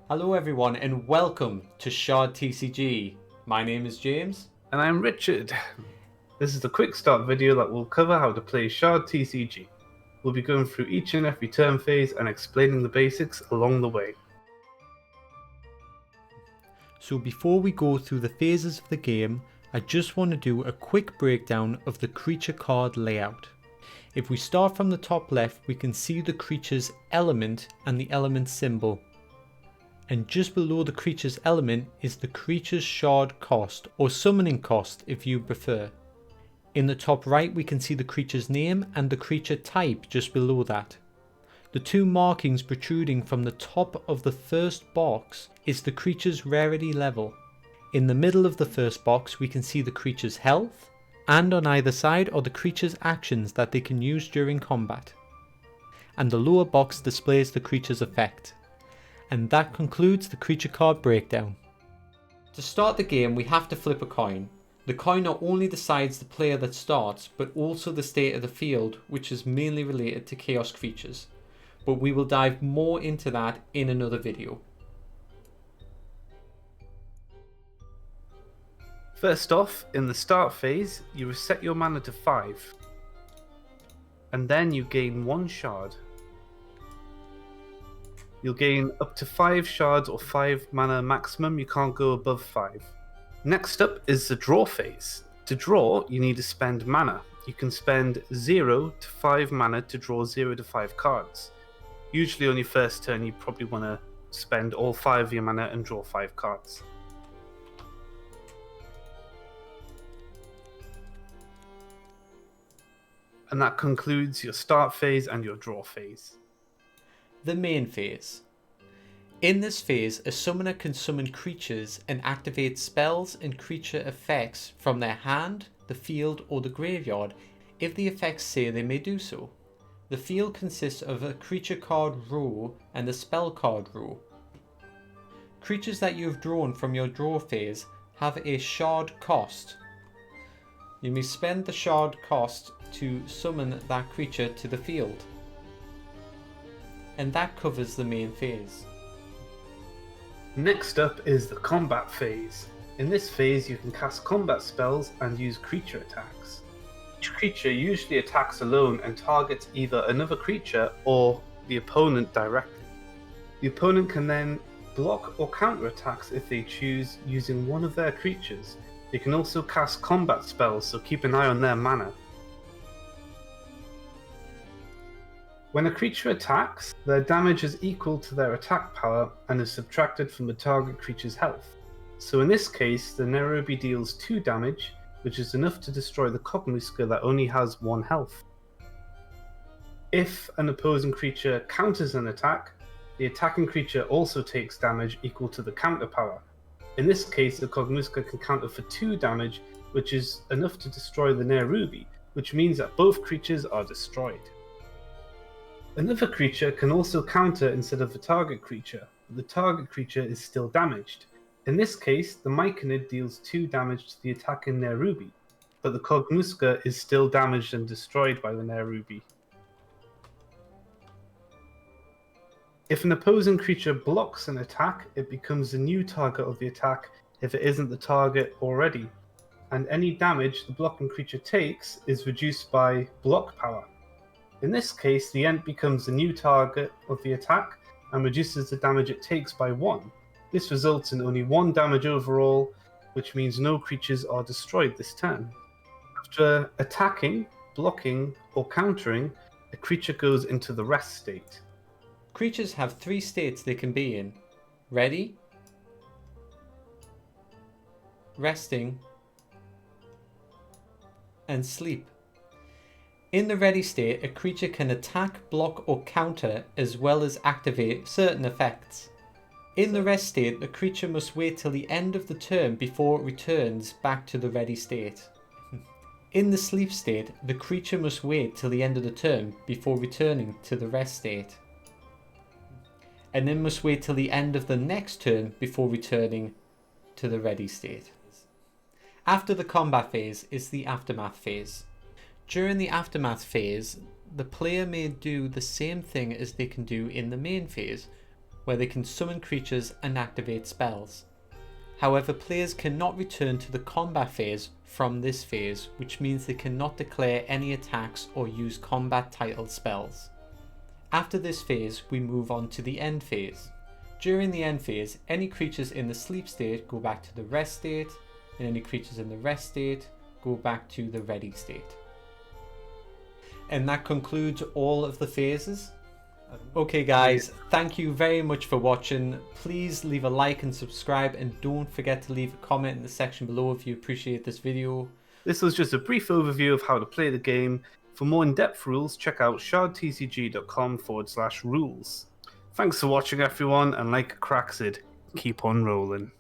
Hello everyone and welcome to Shard TCG. My name is James. And I'm Richard. This is a quick start video that will cover how to play Shard TCG. We'll be going through each and every turn phase and explaining the basics along the way. So before we go through the phases of the game, I just want to do a quick breakdown of the creature card layout. If we start from the top left, we can see the creature's element and the element symbol. And just below the creature's element is the creature's shard cost, or summoning cost if you prefer. In the top right we can see the creature's name and the creature type just below that. The two markings protruding from the top of the first box is the creature's rarity level. In the middle of the first box we can see the creature's health, and on either side are the creature's actions that they can use during combat. And the lower box displays the creature's effect. And that concludes the creature card breakdown. To start the game we have to flip a coin. The coin not only decides the player that starts, but also the state of the field, which is mainly related to chaos creatures. But we will dive more into that in another video. First off, in the start phase, you reset your mana to 5. And then you gain 1 shard. You'll gain up to 5 shards or 5 mana maximum, you can't go above 5. Next up is the draw phase. To draw, you need to spend mana. You can spend 0 to 5 mana to draw 0 to 5 cards. Usually on your first turn you probably want to spend all 5 of your mana and draw 5 cards. And that concludes your start phase and your draw phase. The main phase. In this phase, a summoner can summon creatures and activate spells and creature effects from their hand, the field or the graveyard if the effects say they may do so. The field consists of a creature card row and a spell card row. Creatures that you have drawn from your draw phase have a shard cost. You may spend the shard cost to summon that creature to the field. And that covers the main phase. Next up is the combat phase. In this phase you can cast combat spells and use creature attacks. Each creature usually attacks alone and targets either another creature or the opponent directly. The opponent can then block or counter attacks if they choose using one of their creatures. They can also cast combat spells, so keep an eye on their mana. When a creature attacks, their damage is equal to their attack power and is subtracted from the target creature's health. So in this case, the Nairobi deals 2 damage, which is enough to destroy the Kog'Maw that only has 1 health. If an opposing creature counters an attack, the attacking creature also takes damage equal to the counter power. In this case, the Kog'Maw can counter for 2 damage, which is enough to destroy the Nairobi, which means that both creatures are destroyed. Another creature can also counter instead of the target creature, but the target creature is still damaged. In this case, the Myconid deals 2 damage to the attacking Nairobi, but the Kog'Maw is still damaged and destroyed by the Nairobi. If an opposing creature blocks an attack, it becomes the new target of the attack if it isn't the target already, and any damage the blocking creature takes is reduced by block power. In this case, the Ent becomes the new target of the attack and reduces the damage it takes by 1. This results in only 1 damage overall, which means no creatures are destroyed this turn. After attacking, blocking, or countering, a creature goes into the rest state. Creatures have 3 states they can be in: ready, resting, and sleep. In the ready state, a creature can attack, block or counter as well as activate certain effects. In the rest state, the creature must wait till the end of the turn before it returns back to the ready state. In the sleep state, the creature must wait till the end of the turn before returning to the rest state. And then must wait till the end of the next turn before returning to the ready state. After the combat phase is the aftermath phase. During the aftermath phase, the player may do the same thing as they can do in the main phase, where they can summon creatures and activate spells. However, players cannot return to the combat phase from this phase, which means they cannot declare any attacks or use combat titled spells. After this phase, we move on to the end phase. During the end phase, any creatures in the sleep state go back to the rest state, and any creatures in the rest state go back to the ready state. And that concludes all of the phases. Okay guys, thank you very much for watching. Please leave a like and subscribe, and don't forget to leave a comment in the section below if you appreciate this video. This was just a brief overview of how to play the game. For more in-depth rules, check out shardtcg.com/rules. Thanks for watching everyone, and like Craxid, keep on rolling.